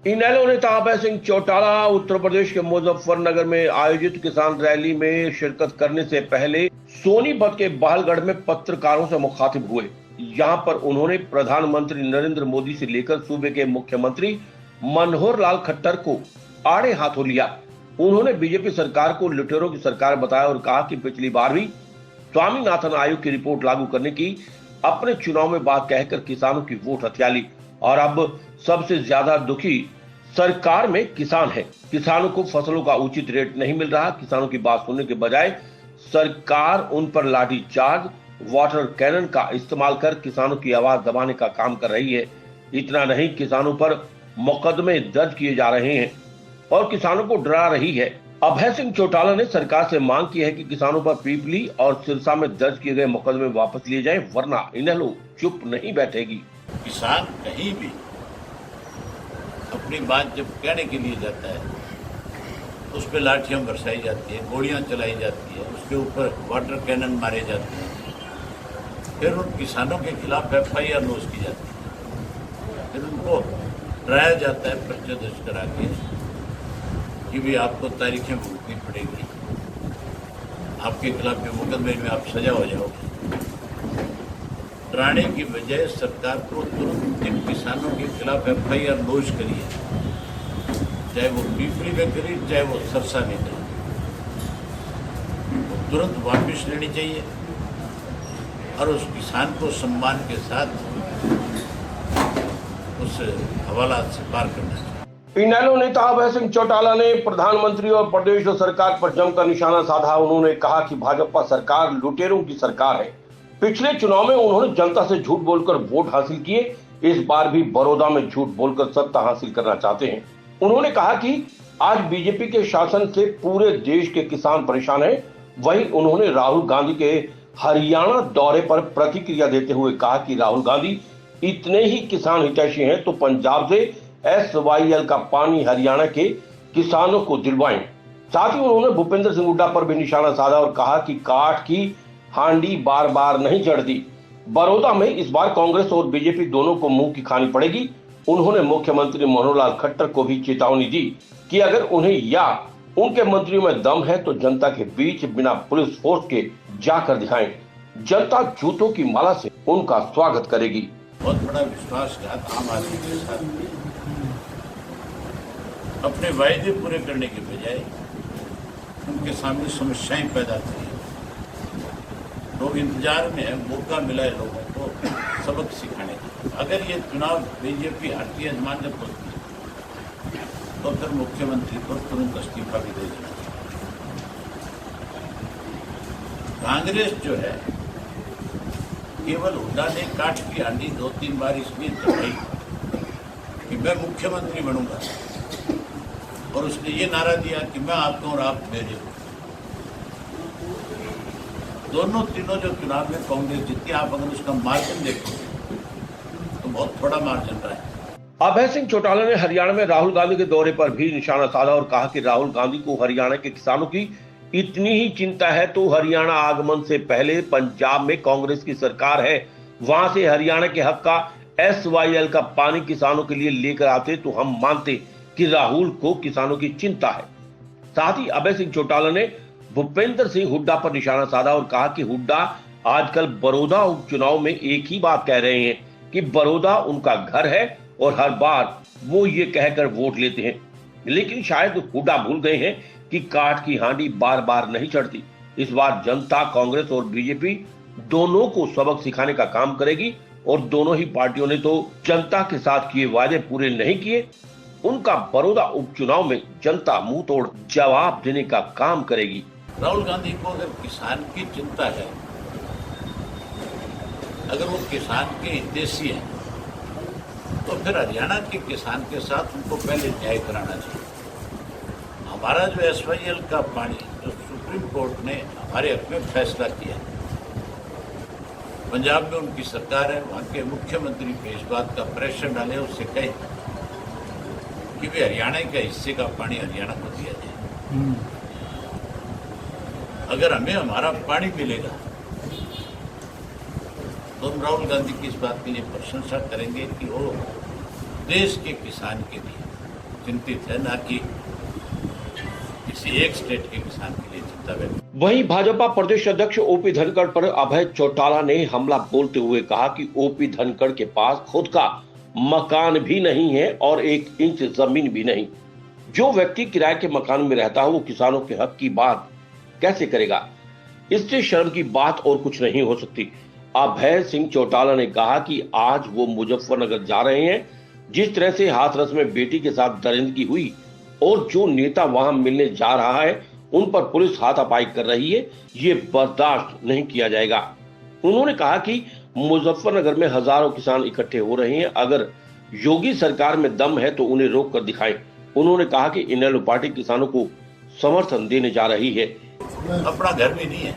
इनेलो नेता अभय सिंह चौटाला उत्तर प्रदेश के मुजफ्फरनगर में आयोजित किसान रैली में शिरकत करने से पहले सोनीपत के बहलगढ़ में पत्रकारों से मुखातिब हुए। यहां पर उन्होंने प्रधानमंत्री नरेंद्र मोदी से लेकर सूबे के मुख्यमंत्री मनोहर लाल खट्टर को आड़े हाथों लिया। उन्होंने बीजेपी सरकार को लुटेरों की सरकार बताया और कहा कि पिछली बार भी स्वामीनाथन आयोग की रिपोर्ट लागू करने की अपने चुनाव में बात कहकर किसानों की वोट हथिया ली और अब सबसे ज्यादा दुखी सरकार में किसान है। किसानों को फसलों का उचित रेट नहीं मिल रहा। किसानों की बात सुनने के बजाय सरकार उन पर लाठीचार्ज, वाटर कैनन का इस्तेमाल कर किसानों की आवाज दबाने का काम कर रही है। इतना नहीं, किसानों पर मुकदमे दर्ज किए जा रहे हैं और किसानों को डरा रही है। अभय सिंह चौटाला ने सरकार से मांग की है कि किसानों पर पीपली और सिरसा में दर्ज किए गए मुकदमे वापस लिए जाएं, वरना इनेलो चुप नहीं बैठेगी। किसान कहीं भी अपनी बात जब कहने के लिए जाता है तो उस पर लाठियां बरसाई जाती है, गोलियां चलाई जाती है, उसके ऊपर वाटर कैनन मारे जाते हैं, फिर उन किसानों के खिलाफ FIR लॉन्च की जाती है, फिर उनको डराया जाता है पर्चे दर्ज करा के कि भी आपको तारीखें भुगतनी पड़ेगी, आपके खिलाफ भी मुकदमे में आप सजा हो जाओगे। डराने की बजाय सरकार को तुरंत इन किसानों के खिलाफ FIR लॉन्च करिए, चाहे वो पीपली में करी, चाहे वो सरसा में करी, तुरंत वापस लेनी चाहिए और उस किसान को सम्मान के साथ उस हवालात से पार करना चाहिए। इनेलो नेता अभय सिंह चौटाला ने प्रधानमंत्री और प्रदेश सरकार पर जमकर निशाना साधा। उन्होंने कहा कि भाजपा सरकार लुटेरों की सरकार है। पिछले चुनाव में उन्होंने जनता से झूठ बोलकर वोट हासिल किए, इस बार भी बड़ौदा में झूठ बोलकर सत्ता हासिल करना चाहते हैं। उन्होंने कहा कि आज बीजेपी के शासन से पूरे देश के किसान परेशान हैं। वहीं उन्होंने राहुल गांधी के हरियाणा दौरे पर प्रतिक्रिया देते हुए कहा कि राहुल गांधी इतने ही किसान हितैषी हैं तो पंजाब से SYL का पानी हरियाणा के किसानों को दिलवाएं। साथ ही उन्होंने भूपेंद्र सिंह हुड्डा पर भी निशाना साधा और कहा कि काठ की हांडी बार बार नहीं चढ़ती। बड़ौदा में इस बार कांग्रेस और बीजेपी दोनों को मुंह की खानी पड़ेगी। उन्होंने मुख्यमंत्री मनोहर लाल खट्टर को भी चेतावनी दी कि अगर उन्हें या उनके मंत्रियों में दम है तो जनता के बीच बिना पुलिस फोर्स के जाकर दिखाएं। जनता जूतों की माला से उनका स्वागत करेगी। बहुत बड़ा विश्वासघात आम आदमी के साथ अपने वायदे पूरे करने के बजाय उनके सामने समस्याएं पैदा करी। लोग इंतजार में है, मौका मिला है लोगों को सबक सिखाने का। अगर ये चुनाव बीजेपी हारती है, मान्य होती है, तो फिर मुख्यमंत्री को तुरंत इस्तीफा भी दे देना चाहिए। कांग्रेस जो है केवल हुड्डा ने काठ की हांडी 2-3 बार इसलिए चढ़ाई कि मैं मुख्यमंत्री बनूंगा और उसने ये नारा दिया कि मैं आपका और आप मेरे हो। दोनों तीनों जो चुनाव में कांग्रेस जीती, आप अगर उसका मार्जिन देखोगे तो बहुत थोड़ा मार्जिन रहा है। अभय सिंह चौटाला ने हरियाणा में राहुल गांधी के दौरे पर भी निशाना साधा और कहा कि राहुल गांधी को हरियाणा के किसानों की इतनी ही चिंता है तो हरियाणा आगमन से पहले पंजाब में कांग्रेस की सरकार है, वहां से हरियाणा के हक का SYL का पानी किसानों के लिए लेकर आते तो हम मानते कि राहुल को किसानों की चिंता है। साथ ही अभय सिंह चौटाला ने भूपेंद्र सिंह हुड्डा पर निशाना साधा और कहा कि हुड्डा आजकल बड़ौदा उपचुनाव में एक ही बात कह रहे हैं कि बड़ौदा उनका घर है और हर बार वो ये कहकर वोट लेते हैं, लेकिन शायद हुड्डा भूल गए हैं कि काठ की हांडी बार बार नहीं चढ़ती। इस बार जनता कांग्रेस और बीजेपी दोनों को सबक सिखाने का काम करेगी और दोनों ही पार्टियों ने तो जनता के साथ किए वादे पूरे नहीं किए। उनका बड़ौदा उपचुनाव में जनता मुंह तोड़ जवाब देने का काम करेगी। राहुल गांधी को अगर किसान की चिंता है, अगर वो किसान के हितैषी हैं, तो फिर हरियाणा के किसान के साथ उनको पहले न्याय कराना चाहिए। हमारा जो SYL का पानी जो सुप्रीम कोर्ट ने हमारे हक में फैसला किया, पंजाब में उनकी सरकार है, वहाँ के मुख्यमंत्री पे इस बात का प्रेशर डाले, उससे कहे कि वे हरियाणा के हिस्से का पानी हरियाणा को दिया जाए। अगर हमें हमारा पानी मिलेगा तो हम राहुल गांधी की इस बात के लिए प्रशंसा करेंगे कि वो देश के किसान के लिए चिंतित है, ना कि किसी एक स्टेट के किसान के लिए चिंता व्यक्त। वहीं भाजपा प्रदेश अध्यक्ष ओपी धनखड़ पर अभय चौटाला ने हमला बोलते हुए कहा कि ओपी धनखड़ के पास खुद का मकान भी नहीं है और 1 इंच जमीन भी नहीं। जो व्यक्ति किराए के मकान में रहता है वो किसानों के हक की बात कैसे करेगा? इससे शर्म की बात और कुछ नहीं हो सकती। अभय सिंह चौटाला ने कहा कि आज वो मुजफ्फरनगर जा रहे हैं। जिस तरह से हाथरस में बेटी के साथ दरिंदगी हुई और जो नेता वहां मिलने जा रहा है उन पर पुलिस हाथापाई कर रही है, ये बर्दाश्त नहीं किया जाएगा। उन्होंने कहा कि मुजफ्फरनगर में हजारों किसान इकट्ठे हो रहे हैं। अगर योगी सरकार में दम है तो उन्हें रोक कर दिखाएं। उन्होंने कहा कि इनेलो पार्टी किसानों को समर्थन देने जा रही है। अपना घर भी नहीं है,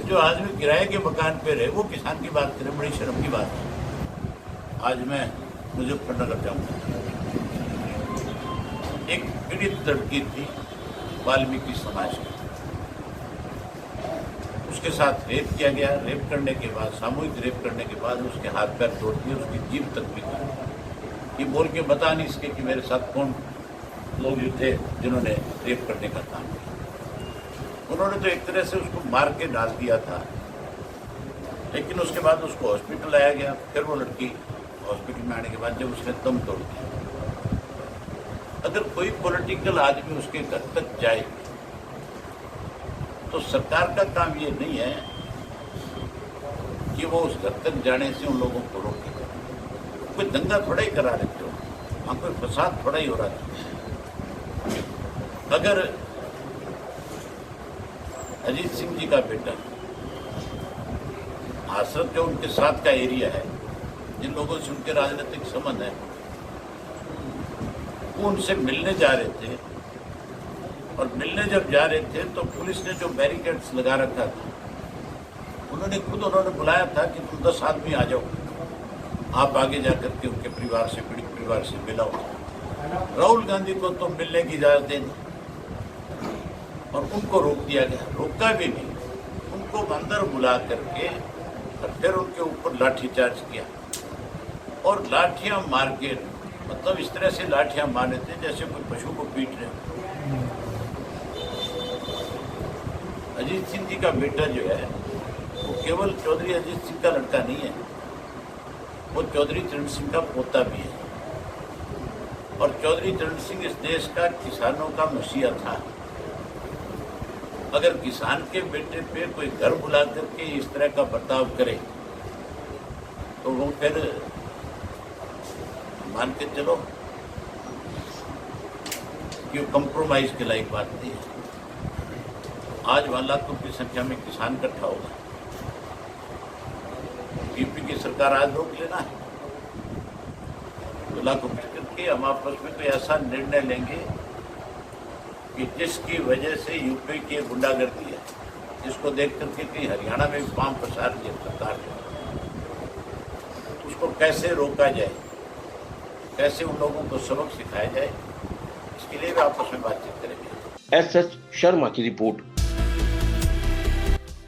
जो आदमी किराए के मकान पे रहे वो किसान की बात करे, बड़ी शर्म की बात है। आज मैं मुजफ्फरनगर जाऊंगा। एक पीड़ित लड़की थी वाल्मीकि समाज की, उसके साथ रेप किया गया। रेप करने के बाद, सामूहिक रेप करने के बाद उसके हाथ पैर तोड़ दिए, उसकी जीभ तक भी की। ये बोल के बता नहीं सके कि मेरे साथ कौन लोग थे जिन्होंने रेप करने का काम किया। उन्होंने तो एक तरह से उसको मार के डाल दिया था, लेकिन उसके बाद उसको हॉस्पिटल लाया गया। फिर वो लड़की हॉस्पिटल में आने के बाद जब उसने दम तोड़ दिया, अगर कोई पॉलिटिकल आदमी उसके घर तक जाए तो सरकार का काम ये नहीं है कि वो उस घर तक जाने से उन लोगों को रोके। कोई दंगा थोड़ा ही करा रहे थे, वहां कोई फसाद थोड़ा ही हो रहा था। अगर अजीत सिंह जी का बेटा हाथरस जो उनके साथ का एरिया है, जिन लोगों से उनके राजनीतिक संबंध है, वो उनसे मिलने जा रहे थे और मिलने जब जा रहे थे तो पुलिस ने जो बैरिकेड्स लगा रखा था, उन्होंने बुलाया था कि तुम 10 आदमी आ जाओ, आप आगे जाकर के उनके परिवार से, पीड़ित परिवार से मिलाओ। राहुल गांधी को तो मिलने की इजाजत देनी और उनको रोक दिया गया। रोका भी नहीं, उनको अंदर बुला करके और फिर उनके ऊपर लाठीचार्ज किया और लाठियां मार के, मतलब इस तरह से लाठियां मारे थे जैसे कोई पशु को पीट रहे। अजीत सिंह जी का बेटा जो है वो केवल चौधरी अजीत सिंह का लड़का नहीं है, वो चौधरी चरण सिंह का पोता भी है। और चौधरी चरण सिंह इस देश का किसानों का मसीहा था। अगर किसान के बेटे पे कोई घर बुला करके इस तरह का बर्ताव करे तो वो फिर मान के चलो कि वो कंप्रोमाइज के लायक बात नहीं है। आज 1 लाख की संख्या में किसान इकट्ठा होगा। यूपी की सरकार आज रोक लेना है, 2 लाख करके हम आपस में कोई ऐसा निर्णय लेंगे कि जिसकी वजह से यूपी की गुंडागर्दी है, जिसको देख करके कि हरियाणा में भी पांव पसार दिया सरकार ने, उसको कैसे रोका जाए, कैसे उन लोगों को सबक सिखाया जाए, इसके लिए भी आपस में बातचीत करेंगे। एसएस शर्मा की रिपोर्ट।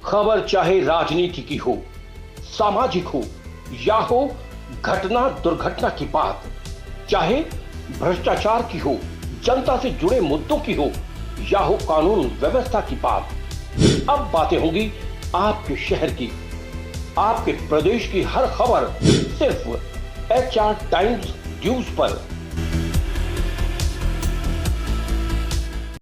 खबर चाहे राजनीति की हो, सामाजिक हो या हो घटना दुर्घटना की बात, चाहे भ्रष्टाचार की हो, जनता से जुड़े मुद्दों की हो या हो कानून व्यवस्था की बात, अब बातें होंगी आपके शहर की, आपके प्रदेश की हर खबर सिर्फ HR टाइम्स न्यूज पर।